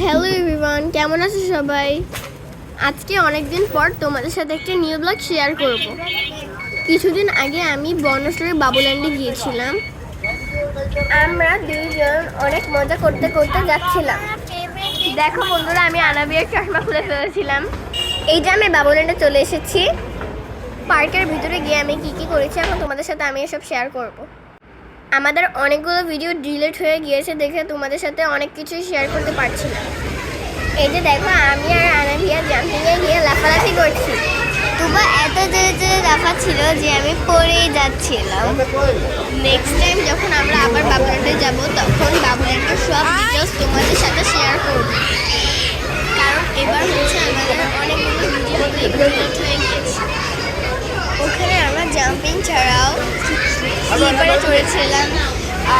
Hello everyone, কেমন আছো সবাই? আজকে অনেক দিন পর তোমাদের সাথে একটা নিউ ব্লগ শেয়ার করব। কিছুদিন আগে আমি বর্ণশ্রী বাবুল্যান্ডে গিয়েছিলাম। আমরা দুইজন অনেক মজা করতে করতে যাচ্ছিলাম। দেখো বন্ধুরা, আমি আনাবিয়ার চশমা খুলে ফেলেছিলাম। এই যে আমি বাবুল্যান্ডে চলে এসেছি। পার্কের ভিতরে গিয়ে আমি কি করেছি এখন তোমাদের সাথে আমি এসব শেয়ার করব। আমাদের অনেকগুলো ভিডিও ডিলিট হয়ে গিয়েছে দেখে তোমাদের সাথে অনেক কিছুই শেয়ার করতে পারছি না। এই যে দেখো, আমি আর আনাভিয়া জাম্পিংয়ে গিয়ে লাফালাফি করছি। তুবা এত জোরে জোরে লাফাচ্ছিল যে আমি পড়েই যাচ্ছিলাম। নেক্সট টাইম যখন আমরা আবার বাবুল্যান্ডে যাব তখন বাবুল্যান্ডের সব ডিটেলস তোমাদের সাথে শেয়ার করব, কারণ এবার হচ্ছে আমাদের অনেকগুলো ভিডিও ডিলিট হয়ে গিয়েছে। ওখানে আমরা জাম্পিং ছাড়াও স্লিপারে চড়েছিলাম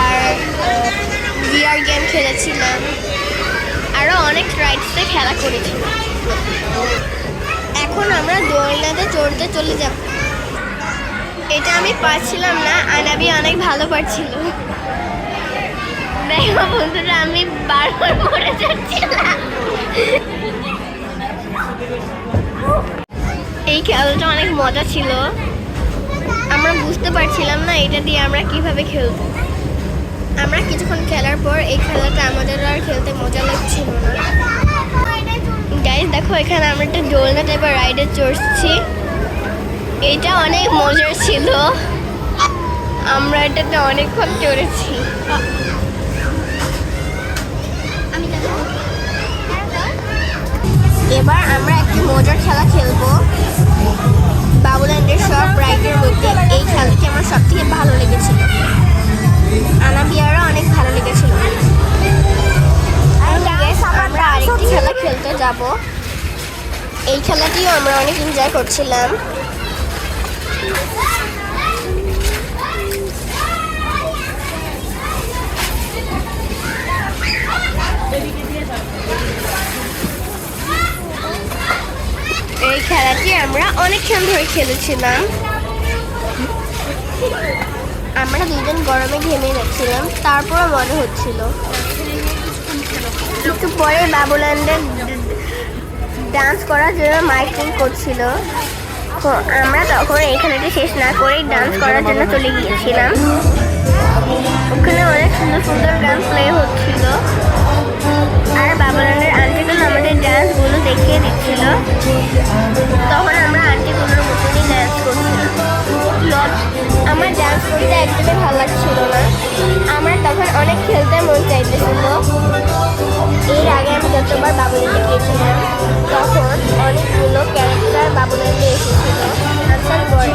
আর ভিআর গেম খেলেছিলাম, আরও অনেক রাইডসে খেলা করেছিলাম। এখন আমরা দোলনাতে চড়তে চলে যাব। এটা আমি পারছিলাম না, আনাবি অনেক ভালো পারছিল। দেখো বন্ধুরা, আমি বারবার পড়ে যাচ্ছিলাম। এই খেলাটা অনেক মজা ছিল। আমরা বুঝতে পারছিলাম না এটা দিয়ে আমরা কিভাবে খেলবো। আমরা কিছুক্ষণ খেলার পর এই খেলাটা আমাদের আর খেলতে মজা লাগছিল না। গাইস দেখো, এখানে আমরা একটা দোলনা টাইপের রাইডে চড়ছি। এটা অনেক মজার ছিল, আমরা এটাতে অনেকক্ষণ চড়েছি। এবার আমরা একটি মজার খেলা খেলবো। বাবুল্যান্ডের সব রাইডের মধ্যে এই খেলাটি আমার সব থেকে ভালো লেগেছিল। আনাবিয়ারও অনেক ভালো লেগেছিল। আমরা আরেকটি খেলা খেলতে যাব। এই খেলাটিও আমরা অনেক এনজয় করছিলাম। এই খেলাটি আমরা অনেকক্ষণ ধরে খেলেছিলাম। আমরা দুজন গরমে ঘেমে যাচ্ছিলাম, তারপরও মনে হচ্ছিল। একটু পরে বাবুল্যান্ডে ডান্স করার জন্য মাইকিং করছিল। আমরা তখন এই খেলাটি শেষ না করেই ডান্স করার জন্য চলে গিয়েছিলাম। ওখানে অনেক সুন্দর সুন্দর গান প্লে হচ্ছিল আর বাবুল্যান্ডের আন্টিগুলো আমাদের ডান্সগুলো দেখিয়ে দিচ্ছিল। তখন আমরা আন্টিগুলোর মতনই ডান্স করছিলাম। আমার ডান্স করতে একদমই ভালো লাগছিল না। আমার তখন অনেক খেলতে মন চাইতেছিল। এর আগে আমি যতবার বাবুল্যান্ডে গিয়েছিলাম তখন অনেকগুলো ক্যারেক্টার বাবুল্যান্ডে এসেছিল আসার পরে।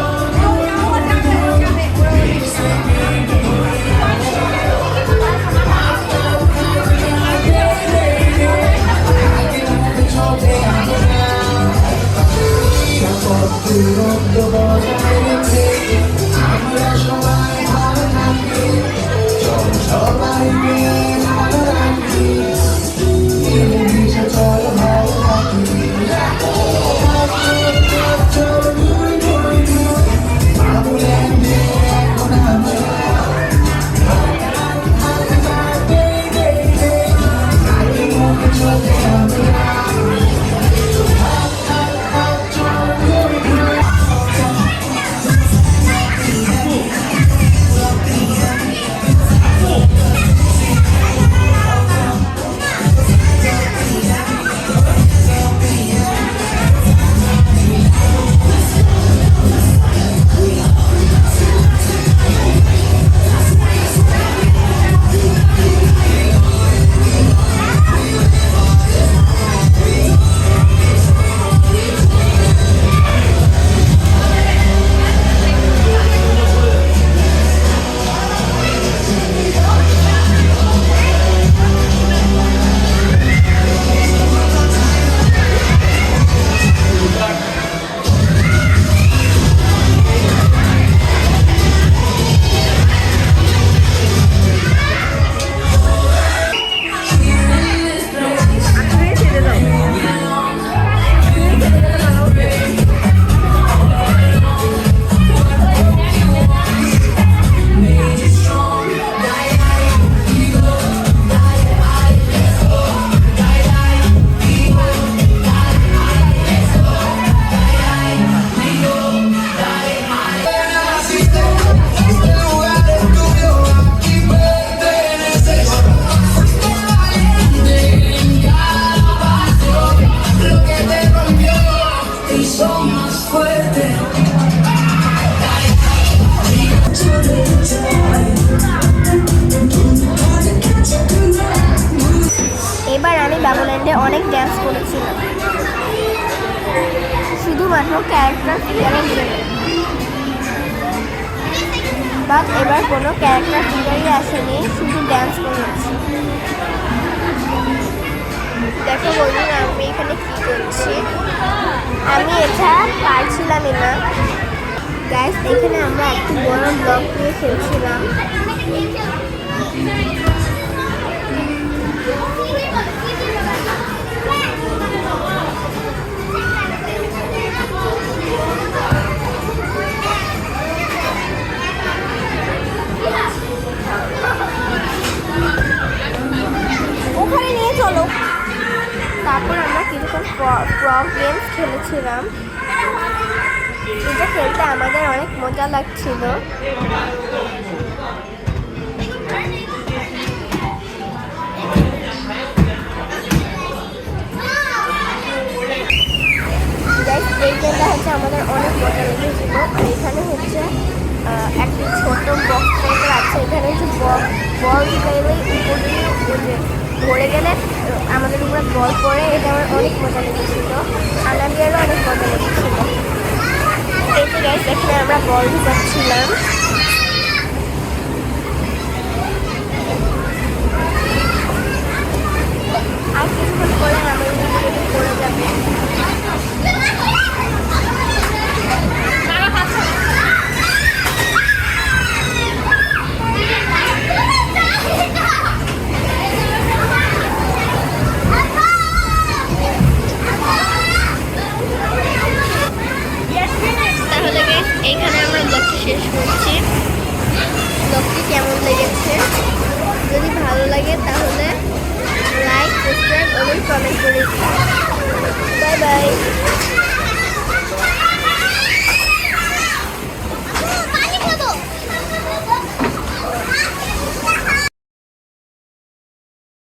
বাবুল্যান্ডে অনেক ড্যান্স করেছিলাম, শুধুমাত্র ক্যারেক্টার ফিগারের জন্য। বাট এবার কোনো ক্যারেক্টার ফিগারই আসেনি, শুধু ড্যান্স করেছি। দেখো বন্ধুরা আমি এখানে কি করছি, আমি এটা পারছিলামই না। গাইস এখানে আমরা একটু বড় ব্লক নিয়ে খেলছিলাম। ওখানে নিয়ে চলো। তারপর আমরা কিছুক্ষণ ফ্রগ গেমস খেলেছিলাম। এটা খেলতে আমাদের অনেক মজা লাগছিল। এই গেমটা হচ্ছে আমাদের অনেক মজা লেগেছিল। আর এখানে হচ্ছে একটা ছোট বক্স টাইপের আছে, এখানে হচ্ছে বল গেলেই উপর দিয়ে ধরে গেলে আমাদের উপরে বল পড়ে, এটা আমার অনেক মজা লেগেছিল। আনাবিয়ারও অনেক মজা লেগেছিল। এই যে গাইস এখানে আমরা বল ঢুকাচ্ছিলাম। আর কিছুক্ষণ পরে আমাদের পড়ে যাবে। তাহলে গাইস এইখানে আমরা ব্লগটি শেষ করছি। ব্লগটি কেমন লেগেছে, যদি ভালো লাগে তাহলে লাইক, সাবস্ক্রাইব এবং কমেন্ট করে দিন।